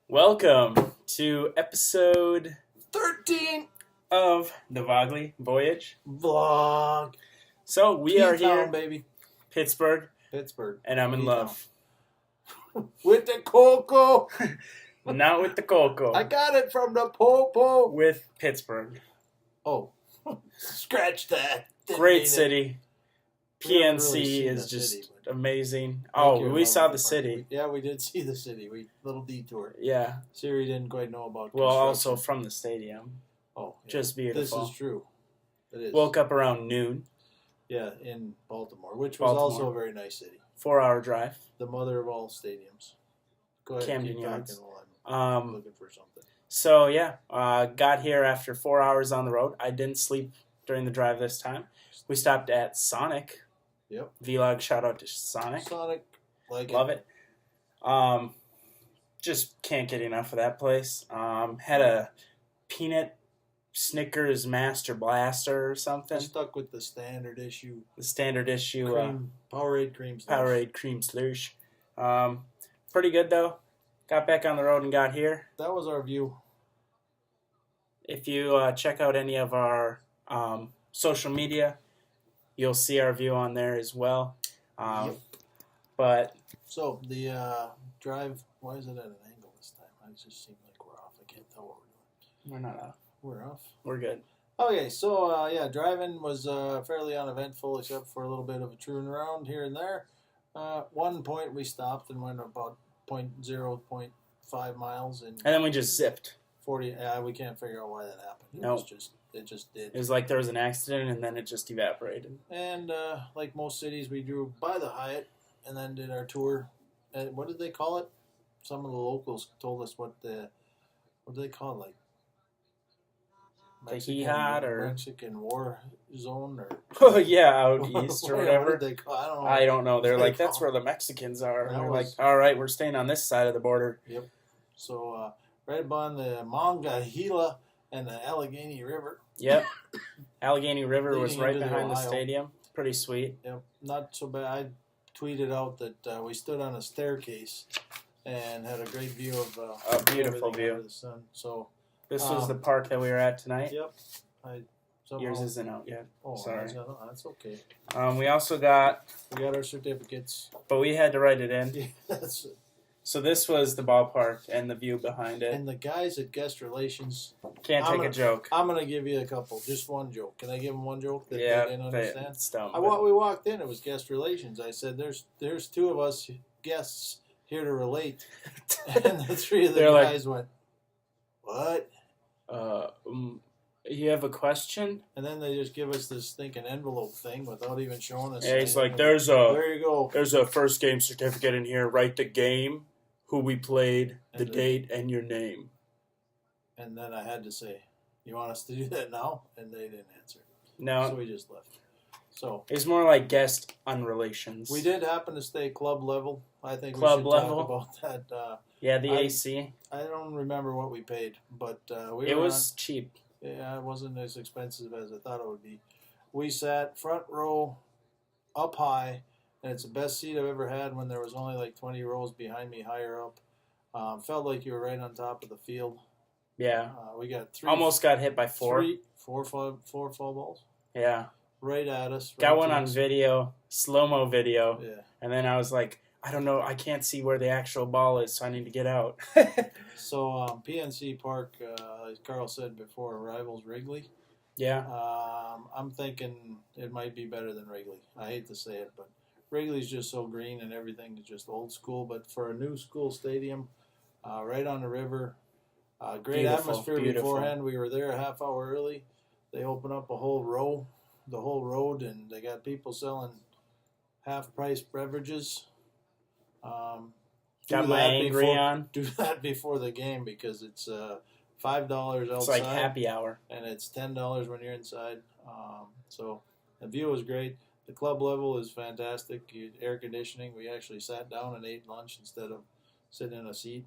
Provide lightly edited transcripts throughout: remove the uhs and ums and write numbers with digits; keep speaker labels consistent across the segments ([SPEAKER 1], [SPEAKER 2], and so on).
[SPEAKER 1] Welcome to episode
[SPEAKER 2] 13
[SPEAKER 1] of the Vogley Voyage.
[SPEAKER 2] vlog.
[SPEAKER 1] So we are here,
[SPEAKER 2] baby.
[SPEAKER 1] Pittsburgh,
[SPEAKER 2] Pittsburgh.
[SPEAKER 1] and I'm in
[SPEAKER 2] P-town.
[SPEAKER 1] love.
[SPEAKER 2] With the cocoa.
[SPEAKER 1] Not with the cocoa.
[SPEAKER 2] I got it from the popo.
[SPEAKER 1] With Pittsburgh.
[SPEAKER 2] Oh, scratch that. Didn't
[SPEAKER 1] Great
[SPEAKER 2] mean
[SPEAKER 1] city.
[SPEAKER 2] We haven't
[SPEAKER 1] PNC
[SPEAKER 2] really seen
[SPEAKER 1] is
[SPEAKER 2] the
[SPEAKER 1] just
[SPEAKER 2] city,
[SPEAKER 1] amazing.
[SPEAKER 2] Thank you,
[SPEAKER 1] We saw
[SPEAKER 2] Vogley
[SPEAKER 1] the
[SPEAKER 2] Park.
[SPEAKER 1] city.
[SPEAKER 2] Yeah, we did see the city. Little detour.
[SPEAKER 1] Yeah.
[SPEAKER 2] Siri didn't quite know about
[SPEAKER 1] Well, also
[SPEAKER 2] construction.
[SPEAKER 1] from the stadium.
[SPEAKER 2] Oh, yeah.
[SPEAKER 1] Just beautiful.
[SPEAKER 2] This is true. It is.
[SPEAKER 1] Woke up around noon.
[SPEAKER 2] Yeah, in Baltimore, which was
[SPEAKER 1] Baltimore.
[SPEAKER 2] also a very nice city.
[SPEAKER 1] 4-hour drive.
[SPEAKER 2] The mother of all stadiums. Go ahead,
[SPEAKER 1] Camden
[SPEAKER 2] keep
[SPEAKER 1] Yards.
[SPEAKER 2] talking while I'm
[SPEAKER 1] Um,
[SPEAKER 2] looking for something.
[SPEAKER 1] So yeah, got here after 4 hours on the road. I didn't sleep during the drive this time. We stopped at Sonic.
[SPEAKER 2] Yep.
[SPEAKER 1] Vlog shout out to Sonic.
[SPEAKER 2] Sonic,
[SPEAKER 1] Love it. Just can't get enough of that place. Had a peanut Snickers Master Blaster or
[SPEAKER 2] I
[SPEAKER 1] something.
[SPEAKER 2] stuck with the standard issue
[SPEAKER 1] The standard issue
[SPEAKER 2] Powerade cream slush.
[SPEAKER 1] Powerade cream slush. Pretty good though. Got back on the road and got here.
[SPEAKER 2] That was our view.
[SPEAKER 1] If you check out any of our social media, you'll see our view on there as well.
[SPEAKER 2] Yep.
[SPEAKER 1] But
[SPEAKER 2] So the drive, why is it at an angle this time? It just seemed like we're off. I can't tell what we're
[SPEAKER 1] we're not off.
[SPEAKER 2] doing. We're off.
[SPEAKER 1] We're good.
[SPEAKER 2] Okay, so yeah, driving was fairly uneventful except for a little bit of a turn around here and there. One point we stopped and went about 0.5 miles in
[SPEAKER 1] And then we just zipped.
[SPEAKER 2] 40. We can't figure out why that happened.
[SPEAKER 1] Nope.
[SPEAKER 2] It just did.
[SPEAKER 1] It was like there was an accident and then it just evaporated.
[SPEAKER 2] And like most cities, we drove by the Hyatt and then did our tour. What did they call it? Some of the locals told us what do they call it? Like
[SPEAKER 1] Jihad or
[SPEAKER 2] Mexican war zone or
[SPEAKER 1] oh yeah, out east or
[SPEAKER 2] what
[SPEAKER 1] whatever.
[SPEAKER 2] did they call? I don't know.
[SPEAKER 1] I don't know. They're
[SPEAKER 2] What
[SPEAKER 1] like,
[SPEAKER 2] they
[SPEAKER 1] that's
[SPEAKER 2] call
[SPEAKER 1] where the Mexicans are. And
[SPEAKER 2] That
[SPEAKER 1] they're
[SPEAKER 2] was-
[SPEAKER 1] like, all right, we're staying on this side of the border.
[SPEAKER 2] Yep. So right upon the Monongahela and the Allegheny River.
[SPEAKER 1] Yep. Allegheny River was
[SPEAKER 2] Leading
[SPEAKER 1] right
[SPEAKER 2] into the
[SPEAKER 1] behind the
[SPEAKER 2] Ohio.
[SPEAKER 1] stadium. Pretty sweet.
[SPEAKER 2] Yep. Not so bad. I tweeted out that we stood on a staircase and had a great view of
[SPEAKER 1] A beautiful
[SPEAKER 2] everything
[SPEAKER 1] view.
[SPEAKER 2] under the sun. So
[SPEAKER 1] This was the park that we were at tonight.
[SPEAKER 2] yep.
[SPEAKER 1] Yours isn't out yet.
[SPEAKER 2] Oh,
[SPEAKER 1] Sorry.
[SPEAKER 2] that's okay.
[SPEAKER 1] We also got,
[SPEAKER 2] We got our certificates.
[SPEAKER 1] but we had to write it in.
[SPEAKER 2] Yeah, that's it.
[SPEAKER 1] So this was the ballpark and the view behind it.
[SPEAKER 2] And the guys at guest relations,
[SPEAKER 1] Can't take a joke.
[SPEAKER 2] I'm gonna give you a couple. Just one joke. Can I give them one joke that
[SPEAKER 1] Yeah,
[SPEAKER 2] they didn't understand?
[SPEAKER 1] it's dumb.
[SPEAKER 2] We walked in. It was guest relations. I said, "There's two of us guests here to relate," and the three of the
[SPEAKER 1] They're like-
[SPEAKER 2] guys went, "What?"
[SPEAKER 1] You have a question?
[SPEAKER 2] And then they just give us this stinking envelope thing without even showing us.
[SPEAKER 1] Yeah, he's
[SPEAKER 2] anything.
[SPEAKER 1] like, there's
[SPEAKER 2] There you go.
[SPEAKER 1] a first game certificate in here. Write the game, who we played, the
[SPEAKER 2] And the-
[SPEAKER 1] date, and your name.
[SPEAKER 2] And then I had to say, "You want us to do that now?" And they didn't answer.
[SPEAKER 1] No,
[SPEAKER 2] So we just left. So
[SPEAKER 1] it's more like guest unrelations.
[SPEAKER 2] we did happen to stay club level. I think
[SPEAKER 1] Club
[SPEAKER 2] we should
[SPEAKER 1] level?
[SPEAKER 2] talk about that.
[SPEAKER 1] Yeah, the
[SPEAKER 2] I-
[SPEAKER 1] AC.
[SPEAKER 2] I don't remember what we paid, but
[SPEAKER 1] It was cheap.
[SPEAKER 2] Yeah, it wasn't as expensive as I thought it would be. We sat front row, up high, and it's the best seat I've ever had when there was only like 20 rows behind me higher up. Felt like you were right on top of the field.
[SPEAKER 1] Yeah.
[SPEAKER 2] We got
[SPEAKER 1] Almost got hit by four.
[SPEAKER 2] four foul balls
[SPEAKER 1] Yeah.
[SPEAKER 2] right at us.
[SPEAKER 1] Got
[SPEAKER 2] right
[SPEAKER 1] one
[SPEAKER 2] to
[SPEAKER 1] on
[SPEAKER 2] us.
[SPEAKER 1] video, slow-mo video.
[SPEAKER 2] Yeah.
[SPEAKER 1] And then I was like, I don't know. I can't see where the actual ball is, so I need to get out.
[SPEAKER 2] So PNC Park, as Carl said before, rivals Wrigley.
[SPEAKER 1] Yeah.
[SPEAKER 2] I'm thinking it might be better than Wrigley. I hate to say it, but Wrigley's just so green and everything is just old school. But for a new school stadium, right on the river, great
[SPEAKER 1] Beautiful,
[SPEAKER 2] atmosphere
[SPEAKER 1] beautiful.
[SPEAKER 2] beforehand. We were there a half hour early. They opened up the whole road, and they got people selling half-price beverages.
[SPEAKER 1] Got
[SPEAKER 2] Do
[SPEAKER 1] my
[SPEAKER 2] that
[SPEAKER 1] angry
[SPEAKER 2] before-
[SPEAKER 1] on.
[SPEAKER 2] Do that before the game because it's $5 outside.
[SPEAKER 1] It's like happy hour.
[SPEAKER 2] And it's $10 when you're inside. So the view was great. The club level is fantastic. Air conditioning. We actually sat down and ate lunch instead of sitting in a seat.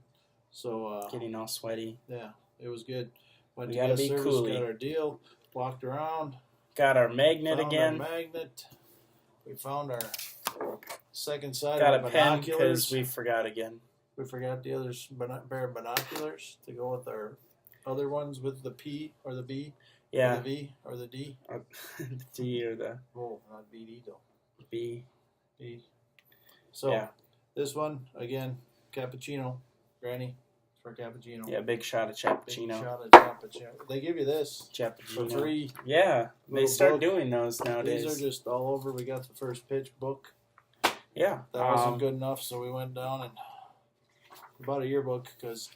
[SPEAKER 2] So
[SPEAKER 1] Getting all sweaty.
[SPEAKER 2] yeah, it was good. Went
[SPEAKER 1] We
[SPEAKER 2] to
[SPEAKER 1] gotta
[SPEAKER 2] guest
[SPEAKER 1] be
[SPEAKER 2] service,
[SPEAKER 1] coolie.
[SPEAKER 2] got our deal, walked around,
[SPEAKER 1] Got our magnet
[SPEAKER 2] found
[SPEAKER 1] again.
[SPEAKER 2] our magnet. We found our second side
[SPEAKER 1] Got
[SPEAKER 2] of
[SPEAKER 1] a pen
[SPEAKER 2] binoculars.
[SPEAKER 1] because we forgot again.
[SPEAKER 2] We forgot the others, pair of binoculars to go with our other ones with the P or the B,
[SPEAKER 1] Yeah.
[SPEAKER 2] or the V or the D.
[SPEAKER 1] The D or the
[SPEAKER 2] Oh, not BD though.
[SPEAKER 1] B.
[SPEAKER 2] B. So
[SPEAKER 1] Yeah.
[SPEAKER 2] this one again, cappuccino, Granny, for cappuccino.
[SPEAKER 1] Yeah, big shot of
[SPEAKER 2] Big
[SPEAKER 1] cappuccino.
[SPEAKER 2] shot of cappuccino. They give you this for
[SPEAKER 1] Cappuccino.
[SPEAKER 2] free.
[SPEAKER 1] Yeah, they
[SPEAKER 2] Little
[SPEAKER 1] start
[SPEAKER 2] book.
[SPEAKER 1] doing those nowadays.
[SPEAKER 2] These are just all over. We got the first pitch book.
[SPEAKER 1] Yeah.
[SPEAKER 2] That wasn't good enough, so we went down and bought a yearbook because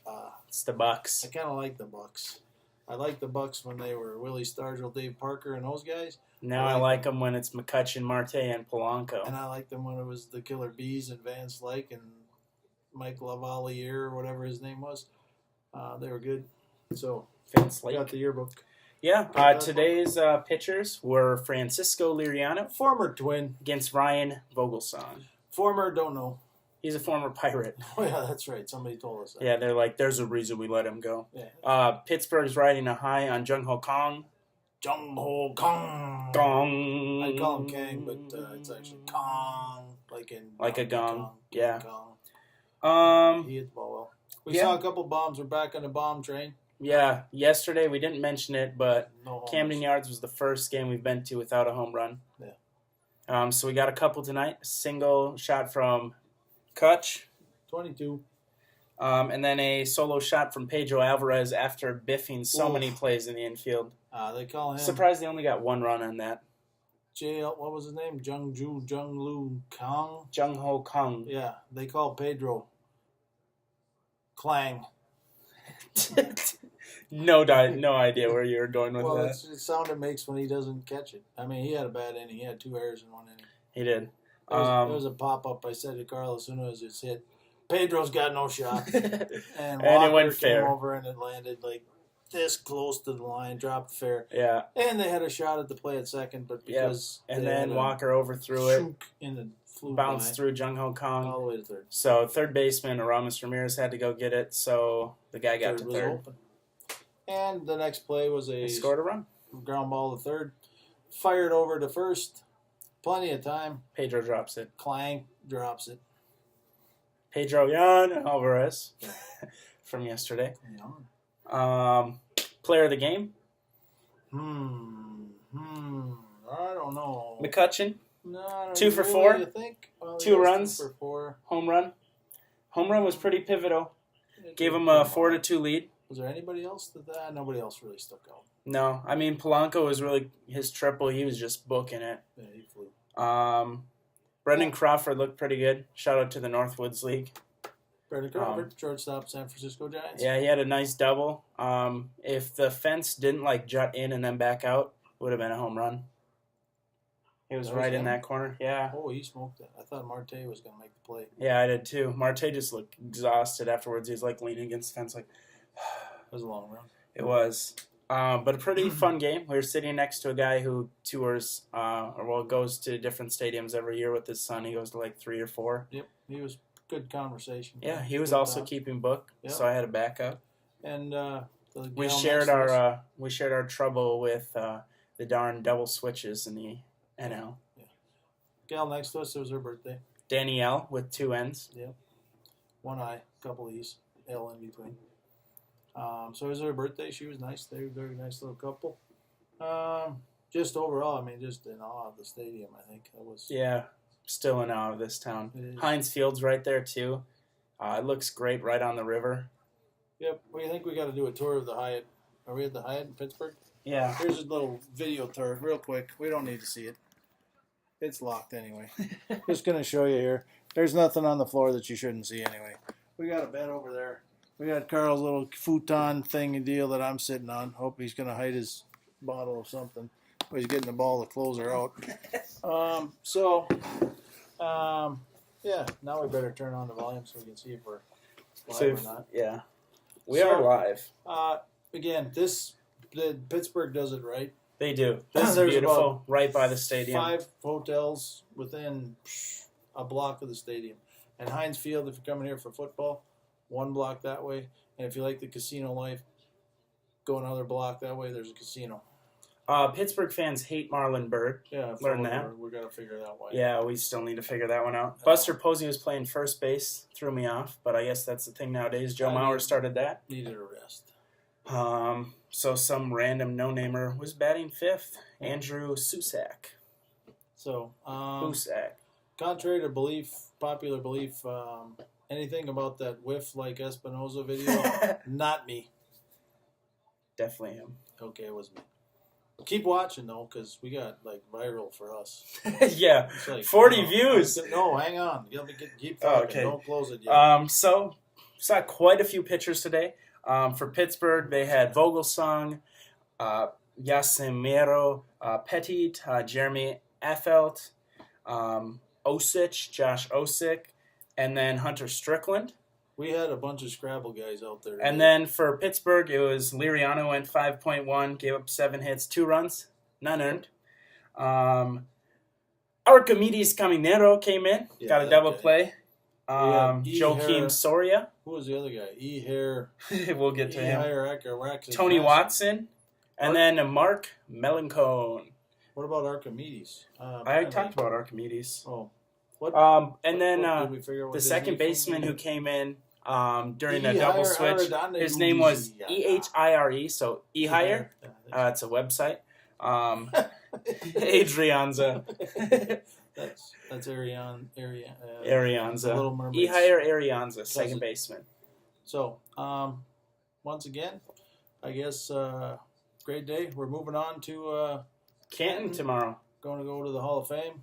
[SPEAKER 1] It's the Bucks.
[SPEAKER 2] I kind of like the Bucks. I like the Bucks when they were Willie Stargell, Dave Parker, and those guys.
[SPEAKER 1] Now I like them when it's McCutcheon, Marte, and Polanco.
[SPEAKER 2] And I liked them when it was the Killer Bees and Van Slyke and Mike Lavalier or whatever his name was. They were good. So
[SPEAKER 1] Vince
[SPEAKER 2] I got
[SPEAKER 1] Lake.
[SPEAKER 2] the yearbook.
[SPEAKER 1] Yeah, today's pitchers were Francisco Liriano
[SPEAKER 2] Former Twin.
[SPEAKER 1] against Ryan Vogelsong.
[SPEAKER 2] Former, don't know.
[SPEAKER 1] He's a former Pirate.
[SPEAKER 2] Oh, yeah, that's right. Somebody told us that.
[SPEAKER 1] Yeah, they're like, there's a reason we let him go.
[SPEAKER 2] Yeah.
[SPEAKER 1] Pittsburgh's riding a high on Jung Ho Kong.
[SPEAKER 2] Jung Ho Kong.
[SPEAKER 1] Gong.
[SPEAKER 2] I call him Kang, but it's actually Kong. Like
[SPEAKER 1] a gong.
[SPEAKER 2] Kong.
[SPEAKER 1] Yeah.
[SPEAKER 2] Kong. He hit the ball well. We
[SPEAKER 1] Yeah.
[SPEAKER 2] saw a couple bombs. We're back on the bomb train.
[SPEAKER 1] Yeah, yesterday we didn't mention it, but
[SPEAKER 2] No homers.
[SPEAKER 1] Camden Yards was the first game we've been to without a home run.
[SPEAKER 2] Yeah.
[SPEAKER 1] So we got a couple tonight. Single shot from Kutch,
[SPEAKER 2] 22.
[SPEAKER 1] and then a solo shot from Pedro Alvarez after biffing so
[SPEAKER 2] Oof.
[SPEAKER 1] many plays in the infield.
[SPEAKER 2] They call him
[SPEAKER 1] Surprised they only got one run on that.
[SPEAKER 2] What was his name? Jung Lu Kong.
[SPEAKER 1] Jung Ho Kong.
[SPEAKER 2] Yeah, they call Pedro Clang.
[SPEAKER 1] No idea where you were going with
[SPEAKER 2] Well,
[SPEAKER 1] that.
[SPEAKER 2] it's the sound it makes when he doesn't catch it. I mean, he had a bad inning. He had 2 errors in 1 inning.
[SPEAKER 1] He did.
[SPEAKER 2] There was a pop-up. I said to Carl as soon as it's hit, Pedro's got no shot. And Walker
[SPEAKER 1] it went
[SPEAKER 2] came
[SPEAKER 1] fair.
[SPEAKER 2] over and it landed like this close to the line, dropped fair.
[SPEAKER 1] Yeah,
[SPEAKER 2] And they had a shot at the play at second, but because
[SPEAKER 1] and
[SPEAKER 2] they
[SPEAKER 1] then
[SPEAKER 2] had
[SPEAKER 1] Walker overthrew it,
[SPEAKER 2] shook in the flew
[SPEAKER 1] bounced
[SPEAKER 2] by
[SPEAKER 1] through Jung Ho Kong.
[SPEAKER 2] all the way to third.
[SPEAKER 1] So third baseman Aramis Ramirez had to go get it, so the guy got to
[SPEAKER 2] was
[SPEAKER 1] third.
[SPEAKER 2] open. And the next play was
[SPEAKER 1] He
[SPEAKER 2] a
[SPEAKER 1] scored a run.
[SPEAKER 2] ground ball to third, fired over to first, plenty of time.
[SPEAKER 1] Pedro drops it.
[SPEAKER 2] Clang drops it.
[SPEAKER 1] Pedro Yan Alvarez from yesterday. Player of the game,
[SPEAKER 2] I don't know.
[SPEAKER 1] McCutcheon,
[SPEAKER 2] No, I don't
[SPEAKER 1] 2 for
[SPEAKER 2] really
[SPEAKER 1] 4?
[SPEAKER 2] think. Well,
[SPEAKER 1] 2
[SPEAKER 2] he was
[SPEAKER 1] runs.
[SPEAKER 2] 2 for 4.
[SPEAKER 1] home run. Home run was pretty pivotal. Gave him a 4-2 lead.
[SPEAKER 2] Was there anybody else that nobody else really stuck out?
[SPEAKER 1] No, I mean Polanco was really his triple. He was just booking it.
[SPEAKER 2] Yeah, he flew.
[SPEAKER 1] Brendan Crawford looked pretty good. Shout out to the Northwoods League.
[SPEAKER 2] Brandon Crawford, shortstop, San Francisco Giants.
[SPEAKER 1] Yeah, he had a nice double. If the fence didn't jut in and then back out, would have been a home run. He was
[SPEAKER 2] That
[SPEAKER 1] right
[SPEAKER 2] was
[SPEAKER 1] in
[SPEAKER 2] him?
[SPEAKER 1] that corner. Yeah.
[SPEAKER 2] Oh, he smoked it. I thought Marte was going to make the play.
[SPEAKER 1] Yeah, I did too. Marte just looked exhausted afterwards. He was leaning against the fence
[SPEAKER 2] It was a long run.
[SPEAKER 1] It was. But a pretty fun game. We were sitting next to a guy who tours, goes to different stadiums every year with his son. He goes to 3 or 4.
[SPEAKER 2] Yep, he was good conversation.
[SPEAKER 1] Yeah, he was
[SPEAKER 2] Good
[SPEAKER 1] also
[SPEAKER 2] talk.
[SPEAKER 1] keeping book,
[SPEAKER 2] Yep.
[SPEAKER 1] so I had a backup.
[SPEAKER 2] And
[SPEAKER 1] We shared our trouble with the darn double switches in the NL.
[SPEAKER 2] gal next to us. It was her birthday.
[SPEAKER 1] Danielle with 2 N's.
[SPEAKER 2] Yep, 1 I, couple E's, L in between. So it was her birthday. She was nice. They were a very nice little couple. Just overall, I mean, just in awe of the stadium. I think that was.
[SPEAKER 1] Yeah, still in awe of this town.
[SPEAKER 2] It is.
[SPEAKER 1] Heinz Field's right there too. It looks great right on the river.
[SPEAKER 2] Yep. We think we got to do a tour of the Hyatt. Are we at the Hyatt in Pittsburgh?
[SPEAKER 1] Yeah.
[SPEAKER 2] Here's a little video tour, real quick. We don't need to see it. It's locked anyway. Just gonna show you here. There's nothing on the floor that you shouldn't see anyway. We got a bed over there. We got Carl's little futon thing and deal that I'm sitting on. Hope he's gonna hide his bottle of something. But he's getting the ball to close her out. Yeah. Now we better turn on the volume so we can see if we're live or not.
[SPEAKER 1] Yeah. We are live.
[SPEAKER 2] Again, the Pittsburgh does it right.
[SPEAKER 1] They do. This is
[SPEAKER 2] There's
[SPEAKER 1] beautiful, right by the stadium.
[SPEAKER 2] 5 hotels within a block of the stadium. And Heinz Field, if you're coming here for football, 1 block that way. And if you like the casino life, go another block that way, there's a casino.
[SPEAKER 1] Pittsburgh fans hate Marlon Byrd.
[SPEAKER 2] Yeah,
[SPEAKER 1] Learn that.
[SPEAKER 2] We got to figure that one.
[SPEAKER 1] Yeah, we still need to figure that one out. Buster Posey was playing first base, threw me off, but I guess that's the thing nowadays. Joe Mauer started that.
[SPEAKER 2] Needed a rest.
[SPEAKER 1] So some random no-namer was batting fifth, Andrew Susak.
[SPEAKER 2] So,
[SPEAKER 1] Susak.
[SPEAKER 2] contrary to popular belief, anything about that whiff like Espinoza video, not me.
[SPEAKER 1] Definitely him.
[SPEAKER 2] Okay, it was me. Keep watching though, because we got like viral for us.
[SPEAKER 1] Yeah,
[SPEAKER 2] It's like
[SPEAKER 1] 40 views.
[SPEAKER 2] No, hang on. You gotta keep talking.
[SPEAKER 1] Okay.
[SPEAKER 2] Don't close it yet.
[SPEAKER 1] So saw quite a few pitchers today. For Pittsburgh, they had Vogelsong, Yasimiro Petit, Jeremy Affeldt, Josh Osick, and then Hunter Strickland.
[SPEAKER 2] We had a bunch of Scrabble guys out there today.
[SPEAKER 1] And then for Pittsburgh, it was Liriano went 5.1, gave up 7 hits, 2 runs, none earned. Archimedes Caminero came in, got a double play. Joakim Soria.
[SPEAKER 2] Who was the other guy? Hair.
[SPEAKER 1] We'll get to him.
[SPEAKER 2] Hair
[SPEAKER 1] Tony Watson. And then Mark Melancone.
[SPEAKER 2] What about Archimedes?
[SPEAKER 1] I talked about Archimedes.
[SPEAKER 2] Oh. What?
[SPEAKER 1] And then
[SPEAKER 2] did we figure out
[SPEAKER 1] the second baseman who came in during the double switch, his name was Ehire, so Ehire. It's a website. Adrianza.
[SPEAKER 2] That's Arianza.
[SPEAKER 1] Little Mermaids. Ehire Arianza, second baseman.
[SPEAKER 2] So, once again, I guess great day. We're moving on to
[SPEAKER 1] Canton tomorrow.
[SPEAKER 2] Going to go to the Hall of Fame.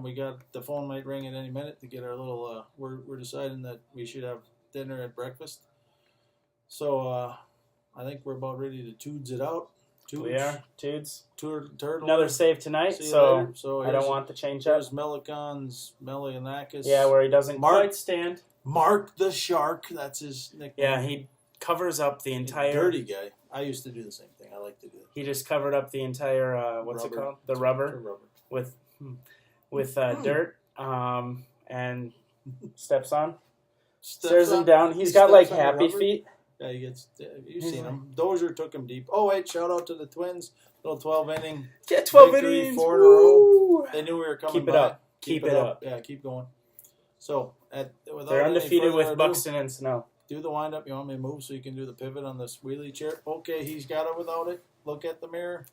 [SPEAKER 2] We got the phone might ring at any minute to get our little. We're deciding that we should have dinner at breakfast. So I think we're about ready to toots it out.
[SPEAKER 1] We are toots.
[SPEAKER 2] Turtle.
[SPEAKER 1] Another save tonight, so I don't want the change up.
[SPEAKER 2] There's Melianakis.
[SPEAKER 1] Yeah, where he doesn't quite stand.
[SPEAKER 2] Mark the Shark. That's his nickname.
[SPEAKER 1] Yeah, he covers up the entire.
[SPEAKER 2] Dirty guy. I used to do the same thing. I like to do that.
[SPEAKER 1] He just covered up the entire. What's it called? The rubber. With dirt, and steps on. Stares him down. He's got like happy feet.
[SPEAKER 2] Yeah, he gets. You've seen him. Dozier took him deep. Oh wait, shout out to the Twins. Little 12 inning.
[SPEAKER 1] Get 12 innings.
[SPEAKER 2] 4 in a row. They knew we were coming.
[SPEAKER 1] Keep it up. Keep it up.
[SPEAKER 2] Yeah, keep going. So
[SPEAKER 1] they're undefeated with Buxton and Snow.
[SPEAKER 2] Do the wind up. You want me to move so you can do the pivot on this wheelie chair? Okay, he's got it without it. Look at the mirror.